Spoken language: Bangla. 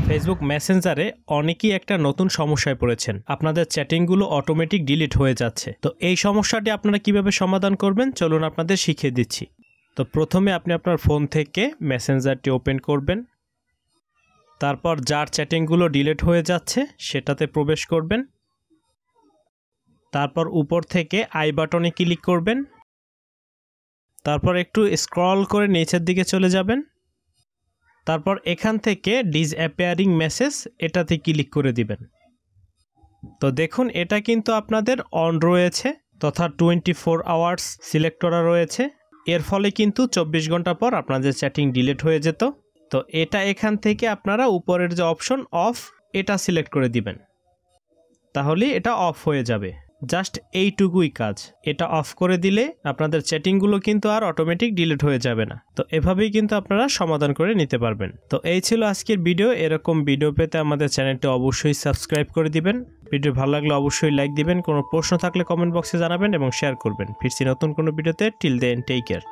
ফেসবুক মেসেঞ্জারে অনেকেই একটা নতুন সমস্যায় পড়েছেন। আপনাদের চ্যাটিংগুলো অটোমেটিক ডিলিট হয়ে যাচ্ছে। তো এই সমস্যাটি আপনারা কিভাবে সমাধান করবেন চলুন আপনাদের শিখিয়ে দিচ্ছি। তো প্রথমে আপনি আপনার ফোন থেকে মেসেঞ্জারটি ওপেন করবেন। তারপর যার চ্যাটিংগুলো ডিলিট হয়ে যাচ্ছে সেটাতে প্রবেশ করবেন। তারপর উপর থেকে আই বাটনে ক্লিক করবেন। তারপর একটু স্ক্রল করে নিচের দিকে চলে যাবেন। তারপর এখান থেকে ডিসঅ্যাপিয়ারিং মেসেজ এটাতে ক্লিক করে দিবেন। তো দেখুন এটা কিন্তু আপনাদের অন রয়েছে তথা 24 আওয়ার্স সিলেক্ট করা রয়েছে। এর ফলে কিন্তু 24 ঘন্টা পর আপনাদের চ্যাটিং ডিলিট হয়ে যেত। তো এটা এখান থেকে আপনারা উপরের যে অপশন অফ এটা সিলেক্ট করে দিবেন, তাহলে এটা অফ হয়ে যাবে। জাস্ট এইটুকুই কাজ। এটা অফ করে দিলে আপনাদের চ্যাটিংগুলো কিন্তু আর অটোমেটিক ডিলিট হয়ে যাবে না। তো এভাবেই কিন্তু আপনারা সমাধান করে নিতে পারবেন। তো এই ছিল আজকের ভিডিও। এরকম ভিডিও পেতে আমাদের চ্যানেলটি অবশ্যই সাবস্ক্রাইব করে দিবেন। ভিডিও ভালো লাগলে অবশ্যই লাইক দিবেন। কোনো প্রশ্ন থাকলে কমেন্ট বক্সে জানাবেন এবং শেয়ার করবেন। ফিরছি নতুন কোনো ভিডিওতে। Till then take care.